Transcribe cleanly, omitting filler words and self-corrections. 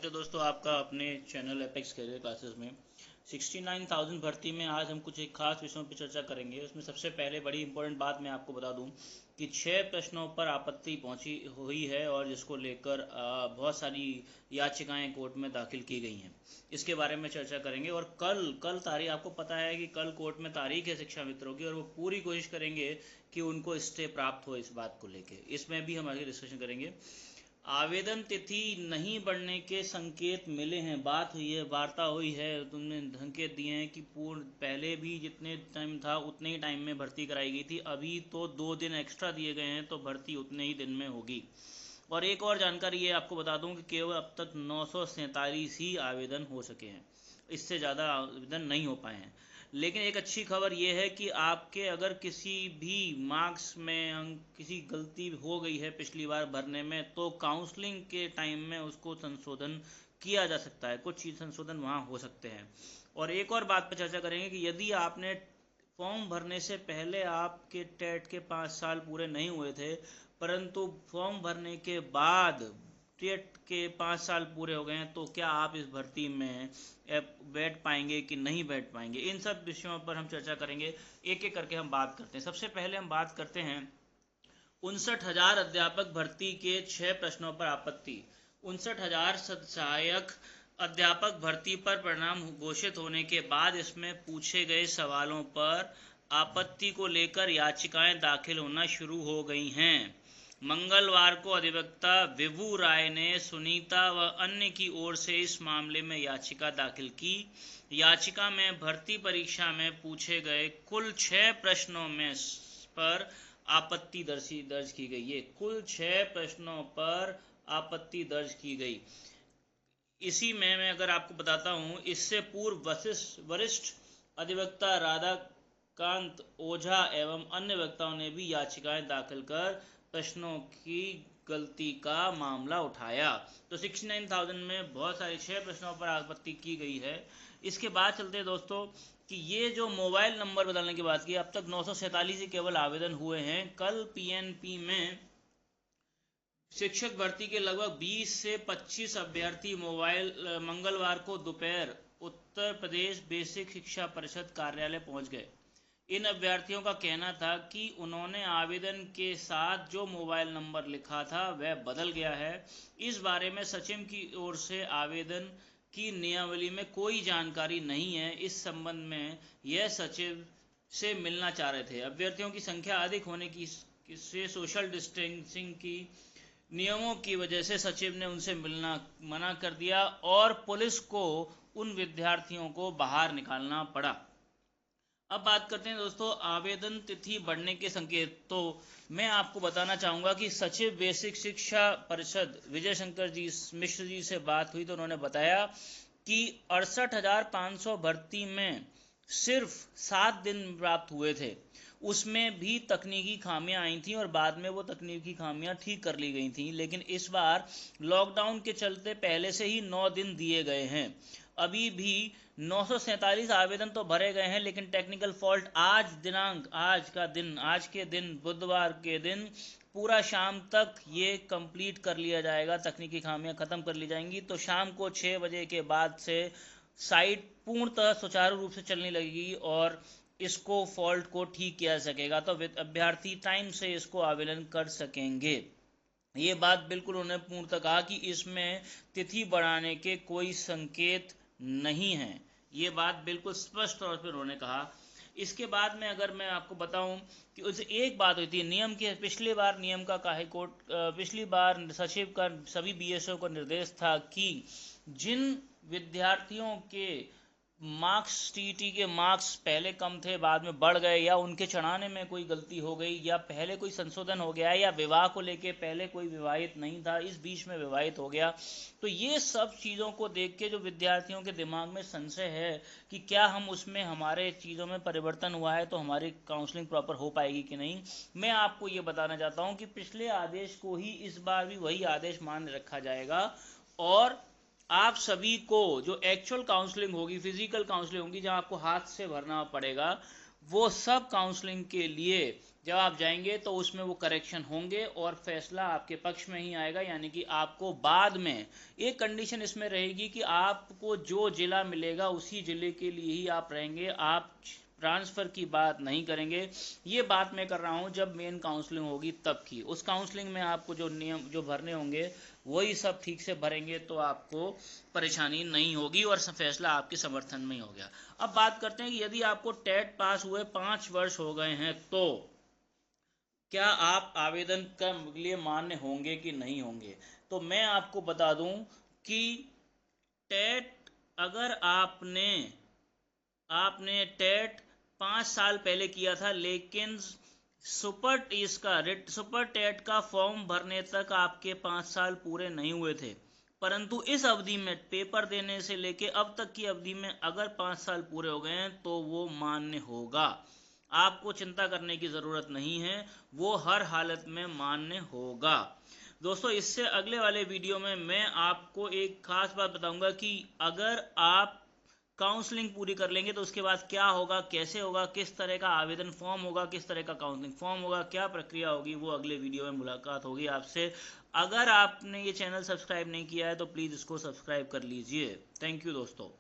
तो दोस्तों आपका अपने चैनल एपेक्स करियर क्लासेस में 69,000 भर्ती में आज हम कुछ एक खास विषयों पर चर्चा करेंगे। उसमें सबसे पहले बड़ी इंपॉर्टेंट बात मैं आपको बता दूं कि 6 प्रश्नों पर आपत्ति पहुंची हुई है और जिसको लेकर बहुत सारी याचिकाएं कोर्ट में दाखिल की गई हैं। इसके बारे में चर्चा करेंगे। और कल तारीख आपको पता है कि कल कोर्ट में तारीख है शिक्षा मित्रों की, और वो पूरी कोशिश करेंगे कि उनको स्टे प्राप्त हो इस बात को लेके। इसमें भी हम आगे डिस्कशन करेंगे। आवेदन तिथि नहीं बढ़ने के संकेत मिले हैं, बात हुई है, वार्ता हुई है, तुमने संकेत दिए हैं कि पूर्ण पहले भी जितने टाइम था उतने ही टाइम में भर्ती कराई गई थी, अभी तो 2 दिन एक्स्ट्रा दिए गए हैं तो भर्ती उतने ही दिन में होगी। और एक और जानकारी ये आपको बता दूं कि केवल अब तक 947 ही आवेदन हो सके हैं, इससे ज़्यादा आवेदन नहीं हो पाए हैं। लेकिन एक अच्छी खबर यह है कि आपके अगर किसी भी मार्क्स में किसी गलती हो गई है पिछली बार भरने में, तो काउंसलिंग के टाइम में उसको संशोधन किया जा सकता है, कुछ चीज़ संशोधन वहाँ हो सकते हैं। और एक और बात पर चर्चा करेंगे कि यदि आपने फॉर्म भरने से पहले आपके टेट के 5 साल पूरे नहीं हुए थे, परंतु फॉर्म भरने के बाद टेट के 5 साल पूरे हो गए हैं, तो क्या आप इस भर्ती में बैठ पाएंगे कि नहीं बैठ पाएंगे। इन सब विषयों पर हम चर्चा करेंगे, एक एक करके हम बात करते हैं। सबसे पहले हम बात करते हैं 59,000 अध्यापक भर्ती के 6 प्रश्नों पर आपत्ति। 59,000 सहायक अध्यापक भर्ती पर परिणाम घोषित होने के बाद इसमें पूछे गए सवालों पर आपत्ति को लेकर याचिकाएं दाखिल होना शुरू हो गई हैं। मंगलवार को अधिवक्ता विभू राय ने सुनीता व अन्य की ओर से इस मामले में याचिका दाखिल की। याचिका में भर्ती परीक्षा में पूछे गए कुल 6 प्रश्नों में पर आपत्ति दर्ज की गई। ये कुल 6 प्रश्नों पर आपत्ति दर्ज की गई। इसी में मैं अगर आपको बताता हूँ, इससे पूर्व वरिष्ठ अधिवक्ता राधाकांत ओझा एवं अन्य वक्ताओं ने भी याचिकाएं दाखिल कर प्रश्नों की गलती का मामला उठाया। तो 69,000 में बहुत सारे 6 प्रश्नों पर आपत्ति की गई है। इसके बाद चलते हैं दोस्तों कि ये जो मोबाइल नंबर बदलने की बात की, अब तक 947 ही केवल आवेदन हुए हैं। कल पीएनपी में शिक्षक भर्ती के लगभग 20 से 25 अभ्यर्थी मंगलवार को दोपहर उत्तर प्रदेश बेसिक शिक्षा परिषद कार्यालय पहुंच गए। इन अभ्यर्थियों का कहना था कि उन्होंने आवेदन के साथ जो मोबाइल नंबर लिखा था वह बदल गया है। इस बारे में सचिव की ओर से आवेदन की नियमावली में कोई जानकारी नहीं है। इस संबंध में यह सचिव से मिलना चाह रहे थे। अभ्यर्थियों की संख्या अधिक होने की से सोशल डिस्टेंसिंग की नियमों की वजह से सचिव ने उनसे मिलना मना कर दिया और पुलिस को उन विद्यार्थियों को बाहर निकालना पड़ा। अब बात करते हैं दोस्तों आवेदन तिथि बढ़ने के संकेत। तो मैं आपको बताना चाहूँगा कि सचिव बेसिक शिक्षा परिषद विजय शंकर जी मिश्र जी से बात हुई तो उन्होंने बताया कि 68,500 भर्ती में सिर्फ 7 दिन प्राप्त हुए थे। उसमें भी तकनीकी खामियां आई थी और बाद में वो तकनीकी खामियां ठीक कर ली गई थी। लेकिन इस बार लॉकडाउन के चलते पहले से ही 9 दिन दिए गए हैं। अभी भी 947 आवेदन तो भरे गए हैं, लेकिन टेक्निकल फॉल्ट आज के दिन बुधवार के दिन पूरा शाम तक ये कंप्लीट कर लिया जाएगा। तकनीकी खामियां खत्म कर ली जाएंगी तो शाम को 6 बजे के बाद से साइट पूर्णतः सुचारू रूप से चलने लगेगी और इसको फॉल्ट को ठीक किया जा सकेगा। तो अभ्यर्थी टाइम से इसको आवेदन कर सकेंगे। ये बात बिल्कुल उन्होंने पूर्णतः कहा कि इसमें तिथि बढ़ाने के कोई संकेत नहीं है। ये बात बिल्कुल स्पष्ट तौर पर उन्होंने कहा। इसके बाद में अगर मैं आपको बताऊं कि उस एक बात हुई थी नियम की, पिछली बार नियम का हाईकोर्ट पिछली बार सचिव का सभी बीएसओ को निर्देश था कि जिन विद्यार्थियों के मार्क्स टीईटी के मार्क्स पहले कम थे बाद में बढ़ गए, या उनके चढ़ाने में कोई गलती हो गई, या पहले कोई संशोधन हो गया, या विवाह को लेके पहले कोई विवाहित नहीं था इस बीच में विवाहित हो गया, तो ये सब चीज़ों को देख के जो विद्यार्थियों के दिमाग में संशय है कि क्या हम उसमें हमारे चीज़ों में परिवर्तन हुआ है तो हमारी काउंसलिंग प्रॉपर हो पाएगी कि नहीं, मैं आपको ये बताना चाहता हूँ कि पिछले आदेश को ही इस बार भी वही आदेश मान रखा जाएगा। और आप सभी को जो एक्चुअल काउंसलिंग होगी, फिजिकल काउंसलिंग होगी, जहां आपको हाथ से भरना पड़ेगा, वो सब काउंसलिंग के लिए जब आप जाएंगे तो उसमें वो करेक्शन होंगे और फैसला आपके पक्ष में ही आएगा। यानी कि आपको बाद में एक कंडीशन इसमें रहेगी कि आपको जो जिला मिलेगा उसी जिले के लिए ही आप रहेंगे, आप ट्रांसफ़र की बात नहीं करेंगे। ये बात मैं कर रहा हूँ जब मेन काउंसलिंग होगी तब की। उस काउंसलिंग में आपको जो नियम जो भरने होंगे वही सब ठीक से भरेंगे तो आपको परेशानी नहीं होगी और फैसला आपके समर्थन में ही हो गया। अब बात करते हैं कि यदि आपको टेट पास हुए 5 वर्ष हो गए हैं तो क्या आप आवेदन के लिए मान्य होंगे कि नहीं होंगे। तो मैं आपको बता दूं कि टेट अगर आपने आपने टेट 5 साल पहले किया था लेकिन सुपर टेट का फॉर्म भरने तक आपके 5 साल पूरे नहीं हुए थे, परंतु इस अवधि में पेपर देने से लेके अब तक की अवधि में अगर 5 साल पूरे हो गए हैं तो वो मान्य होगा। आपको चिंता करने की ज़रूरत नहीं है, वो हर हालत में मान्य होगा। दोस्तों, इससे अगले वाले वीडियो में मैं आपको एक खास बात बताऊंगा कि अगर आप काउंसलिंग पूरी कर लेंगे तो उसके बाद क्या होगा, कैसे होगा, किस तरह का आवेदन फॉर्म होगा, किस तरह का काउंसलिंग फॉर्म होगा, क्या प्रक्रिया होगी, वो अगले वीडियो में मुलाकात होगी आपसे। अगर आपने ये चैनल सब्सक्राइब नहीं किया है तो प्लीज़ इसको सब्सक्राइब कर लीजिए। थैंक यू दोस्तों।